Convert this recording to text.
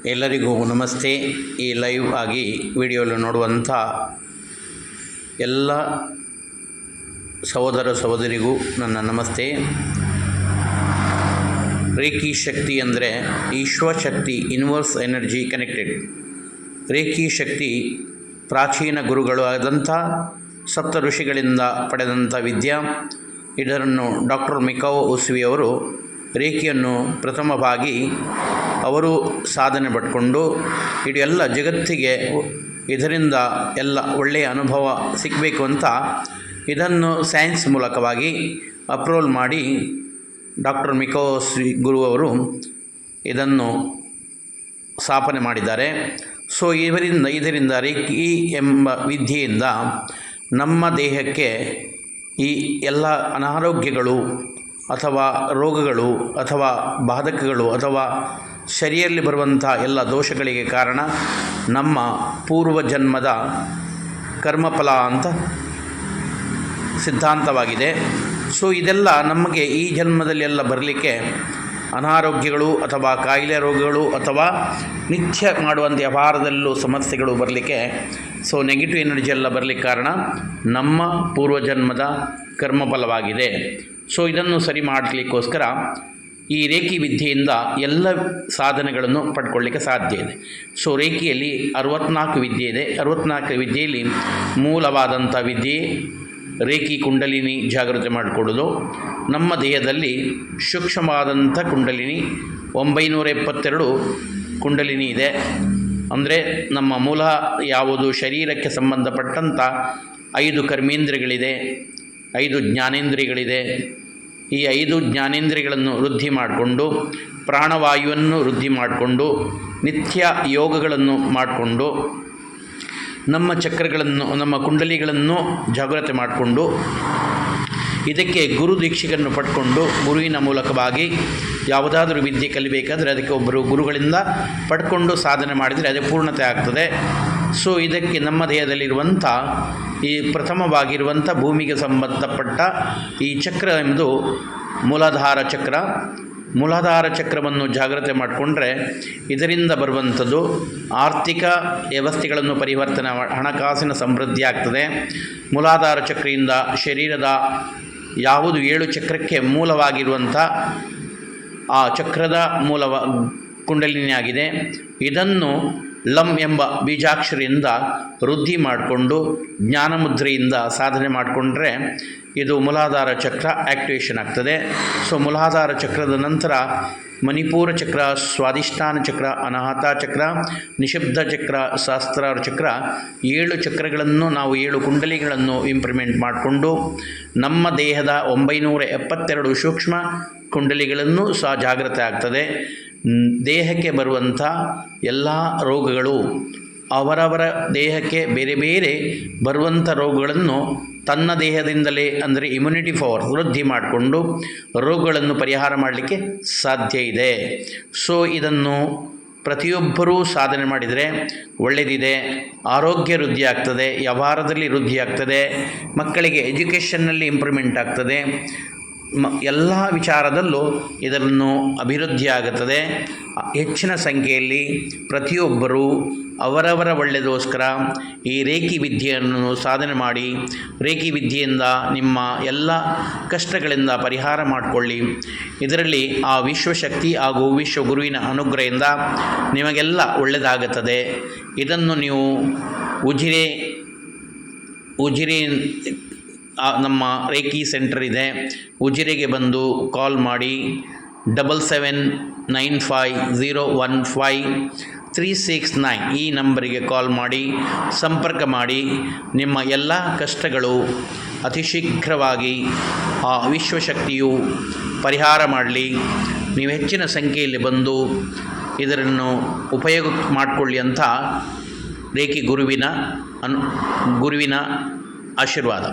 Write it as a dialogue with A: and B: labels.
A: ಎಲ್ಲರಿಗೂ ನಮಸ್ತೆ. ಈ ಲೈವ್ ಆಗಿ ವಿಡಿಯೋಲು ನೋಡುವಂಥ ಎಲ್ಲ ಸಹೋದರ ಸಹೋದರಿಗೂ ನನ್ನ ನಮಸ್ತೆ. ರೇಖಿ ಶಕ್ತಿ ಅಂದರೆ ಈಶ್ವಶಕ್ತಿ, ಯೂನಿವರ್ಸ್ ಎನರ್ಜಿ ಕನೆಕ್ಟೆಡ್. ರೇಖಿ ಶಕ್ತಿ ಪ್ರಾಚೀನ ಗುರುಗಳು ಆದಂಥ ಸಪ್ತ ಋಷಿಗಳಿಂದ ಪಡೆದಂಥ ವಿದ್ಯೆ. ಇದನ್ನು ಡಾಕ್ಟರ್ ಮಿಕಾವೊ ಉಸುವಿ ಅವರು ರೇಖಿಯನ್ನು ಪ್ರಥಮವಾಗಿ ಅವರು ಸಾಧನೆ ಪಟ್ಕೊಂಡು ಇಡೀ ಎಲ್ಲ ಜಗತ್ತಿಗೆ ಇದರಿಂದ ಎಲ್ಲ ಒಳ್ಳೆಯ ಅನುಭವ ಸಿಗಬೇಕು ಅಂತ ಇದನ್ನು ಸೈನ್ಸ್ ಮೂಲಕವಾಗಿ ಅಪ್ರೂವಲ್ ಮಾಡಿ ಡಾಕ್ಟರ್ ಮಿಕಾವೊ ಉಸುವಿ ಗುರುವರು ಇದನ್ನು ಸ್ಥಾಪನೆ ಮಾಡಿದ್ದಾರೆ. ಸೊ ಇದರಿಂದ ರೇಖಿ ಎಂಬ ವಿದ್ಯೆಯಿಂದ ನಮ್ಮ ದೇಹಕ್ಕೆ ಈ ಎಲ್ಲ ಅನಾರೋಗ್ಯಗಳು ಅಥವಾ ರೋಗಗಳು ಅಥವಾ ಬಾಧಕಗಳು ಅಥವಾ ಶರೀರದಲ್ಲಿ ಬರುವಂಥ ಎಲ್ಲ ದೋಷಗಳಿಗೆ ಕಾರಣ ನಮ್ಮ ಪೂರ್ವಜನ್ಮದ ಕರ್ಮಫಲ ಅಂತ ಸಿದ್ಧಾಂತವಾಗಿದೆ. ಸೊ ಇದೆಲ್ಲ ನಮಗೆ ಈ ಜನ್ಮದಲ್ಲಿ ಎಲ್ಲ ಬರಲಿಕ್ಕೆ ಅನಾರೋಗ್ಯಗಳು ಅಥವಾ ಕಾಯಿಲೆ ರೋಗಗಳು ಅಥವಾ ನಿತ್ಯ ಮಾಡುವಂಥ ವ್ಯವಹಾರದಲ್ಲೂ ಸಮಸ್ಯೆಗಳು ಬರಲಿಕ್ಕೆ ನೆಗೆಟಿವ್ ಎನರ್ಜಿ ಎಲ್ಲ ಬರಲಿಕ್ಕೆ ಕಾರಣ ನಮ್ಮ ಪೂರ್ವಜನ್ಮದ ಕರ್ಮಫಲವಾಗಿದೆ. ಇದನ್ನು ಸರಿ ಮಾಡಲಿಕ್ಕೋಸ್ಕರ ಈ ರೇಖಿ ವಿದ್ಯೆಯಿಂದ ಎಲ್ಲ ಸಾಧನೆಗಳನ್ನು ಪಡ್ಕೊಳ್ಳಿಕ್ಕೆ ಸಾಧ್ಯ ಇದೆ. ರೇಖಿಯಲ್ಲಿ 64 ವಿದ್ಯೆ ಇದೆ. 64 ವಿದ್ಯೆಯಲ್ಲಿ ಮೂಲವಾದಂಥ ವಿದ್ಯೆ ರೇಖಿ ಕುಂಡಲಿನಿ ಜಾಗೃತಿ ಮಾಡಿಕೊಡೋದು. ನಮ್ಮ ದೇಹದಲ್ಲಿ ಸೂಕ್ಷ್ಮವಾದಂಥ ಕುಂಡಲಿನಿ 972 ಕುಂಡಲಿನಿ ಇದೆ. ಅಂದರೆ ನಮ್ಮ ಮೂಲ ಯಾವುದು ಶರೀರಕ್ಕೆ ಸಂಬಂಧಪಟ್ಟಂಥ 5 ಕರ್ಮೇಂದ್ರಿಯಗಳಿದೆ, 5 ಜ್ಞಾನೇಂದ್ರಿಯಗಳಿದೆ. ಈ 5 ಜ್ಞಾನೇಂದ್ರಿಯಗಳನ್ನು ವೃದ್ಧಿ ಮಾಡಿಕೊಂಡು ಪ್ರಾಣವಾಯುವನ್ನು ವೃದ್ಧಿ ಮಾಡಿಕೊಂಡು ನಿತ್ಯ ಯೋಗಗಳನ್ನು ಮಾಡಿಕೊಂಡು ನಮ್ಮ ಚಕ್ರಗಳನ್ನು ನಮ್ಮ ಕುಂಡಲಿಗಳನ್ನು ಜಾಗೃತಿ ಮಾಡಿಕೊಂಡು ಇದಕ್ಕೆ ಗುರು ದೀಕ್ಷೆಯನ್ನು ಪಡ್ಕೊಂಡು ಗುರುವಿನ ಮೂಲಕವಾಗಿ ಯಾವುದಾದ್ರೂ ವಿದ್ಯೆ ಕಲಿಬೇಕಾದರೆ ಅದಕ್ಕೆ ಒಬ್ಬರು ಗುರುಗಳಿಂದ ಪಡ್ಕೊಂಡು ಸಾಧನೆ ಮಾಡಿದರೆ ಅದೇ ಪೂರ್ಣತೆ ಆಗ್ತದೆ. ಇದಕ್ಕೆ ನಮ್ಮ ದೇಹದಲ್ಲಿರುವಂಥ ಈ ಪ್ರಥಮವಾಗಿರುವಂಥ ಭೂಮಿಗೆ ಸಂಬಂಧಪಟ್ಟ ಈ ಚಕ್ರ ಎಂಬುದು ಮೂಲಾಧಾರ ಚಕ್ರ. ಮೂಲಾಧಾರ ಚಕ್ರವನ್ನು ಜಾಗ್ರತೆ ಮಾಡಿಕೊಂಡ್ರೆ ಇದರಿಂದ ಬರುವಂಥದ್ದು ಆರ್ಥಿಕ ವ್ಯವಸ್ಥೆಗಳನ್ನು ಪರಿವರ್ತನೆ, ಹಣಕಾಸಿನ ಸಮೃದ್ಧಿ ಆಗ್ತದೆ. ಮೂಲಾಧಾರ ಚಕ್ರದಿಂದ ಶರೀರದ ಯಾವುದು 7 ಚಕ್ರಕ್ಕೆ ಮೂಲವಾಗಿರುವಂಥ ಆ ಚಕ್ರದ ಮೂಲ ಕುಂಡಲಿನಿಯಾಗಿದೆ. ಇದನ್ನು ಲಂ ಎಂಬ ಬೀಜಾಕ್ಷರಿಯಿಂದ ವೃದ್ಧಿ ಮಾಡಿಕೊಂಡು ಜ್ಞಾನಮುದ್ರೆಯಿಂದ ಸಾಧನೆ ಮಾಡಿಕೊಂಡ್ರೆ ಇದು ಮೂಲಾಧಾರ ಚಕ್ರ ಆ್ಯಕ್ಟಿವೇಷನ್ ಆಗ್ತದೆ. ಮೂಲಾಧಾರ ಚಕ್ರದ ನಂತರ ಮಣಿಪೂರ ಚಕ್ರ, ಸ್ವಾಧಿಷ್ಠಾನ ಚಕ್ರ, ಅನಾಹತ ಚಕ್ರ, ನಿಶಬ್ದ ಚಕ್ರ, ಸಹಸ್ರಾರ ಚಕ್ರ, 7 ಚಕ್ರಗಳನ್ನು ನಾವು 7 ಕುಂಡಲಿಗಳನ್ನು ಇಂಪ್ಲಿಮೆಂಟ್ ಮಾಡಿಕೊಂಡು ನಮ್ಮ ದೇಹದ 972 ಸೂಕ್ಷ್ಮ ಕುಂಡಲಿಗಳನ್ನು ಸಹ ಜಾಗೃತಿ ಆಗ್ತದೆ. ದೇಹಕ್ಕೆ ಬರುವಂಥ ಎಲ್ಲ ರೋಗಗಳು ಅವರವರ ದೇಹಕ್ಕೆ ಬೇರೆ ಬೇರೆ ಬರುವಂಥ ರೋಗಗಳನ್ನು ತನ್ನ ದೇಹದಿಂದಲೇ ಅಂದರೆ ಇಮ್ಯುನಿಟಿ ಪವರ್ ವೃದ್ಧಿ ಮಾಡಿಕೊಂಡು ರೋಗಗಳನ್ನು ಪರಿಹಾರ ಮಾಡಲಿಕ್ಕೆ ಸಾಧ್ಯ ಇದೆ. ಇದನ್ನು ಪ್ರತಿಯೊಬ್ಬರೂ ಸಾಧನೆ ಮಾಡಿದರೆ ಒಳ್ಳೆಯದಿದೆ. ಆರೋಗ್ಯ ವೃದ್ಧಿ ಆಗ್ತದೆ, ವ್ಯವಹಾರದಲ್ಲಿ ವೃದ್ಧಿ ಆಗ್ತದೆ, ಮಕ್ಕಳಿಗೆ ಎಜುಕೇಷನ್ನಲ್ಲಿ ಇಂಪ್ರೂವ್ಮೆಂಟ್ ಆಗ್ತದೆ, ಎಲ್ಲ ವಿಚಾರದಲ್ಲೂ ಇದನ್ನು ಅಭಿವೃದ್ಧಿ ಆಗುತ್ತದೆ. ಹೆಚ್ಚಿನ ಸಂಖ್ಯೆಯಲ್ಲಿ ಪ್ರತಿಯೊಬ್ಬರೂ ಅವರವರ ಒಳ್ಳೆಯದೋಸ್ಕರ ಈ ರೇಖಿ ವಿದ್ಯೆಯನ್ನು ಸಾಧನೆ ಮಾಡಿ ರೇಖಿ ವಿದ್ಯೆಯಿಂದ ನಿಮ್ಮ ಎಲ್ಲ ಕಷ್ಟಗಳಿಂದ ಪರಿಹಾರ ಮಾಡಿಕೊಳ್ಳಿ. ಇದರಲ್ಲಿ ಆ ವಿಶ್ವಶಕ್ತಿ ಹಾಗೂ ವಿಶ್ವಗುರುವಿನ ಅನುಗ್ರಹದಿಂದ ನಿಮಗೆಲ್ಲ ಒಳ್ಳೆಯದಾಗುತ್ತದೆ. ಇದನ್ನು ನೀವು ಉಜಿರೆ ನಮ್ಮ ರೇಖಿ ಸೆಂಟರ್ ಇದೆ, ಉಜಿರೆಗೆ ಬಂದು ಕಾಲ್ ಮಾಡಿ 7795015369 ಈ ನಂಬರಿಗೆ ಕಾಲ್ ಮಾಡಿ ಸಂಪರ್ಕ ಮಾಡಿ. ನಿಮ್ಮ ಎಲ್ಲ ಕಷ್ಟಗಳು ಅತಿ ಶೀಘ್ರವಾಗಿ ಆ ವಿಶ್ವಶಕ್ತಿಯು ಪರಿಹಾರ ಮಾಡಲಿ. ನೀವು ಹೆಚ್ಚಿನ ಸಂಖ್ಯೆಯಲ್ಲಿ ಬಂದು ಇದನ್ನು ಉಪಯೋಗ ಮಾಡಿಕೊಳ್ಳಿ ಅಂತ ರೇಖಿ ಗುರುವಿನ ಆಶೀರ್ವಾದ.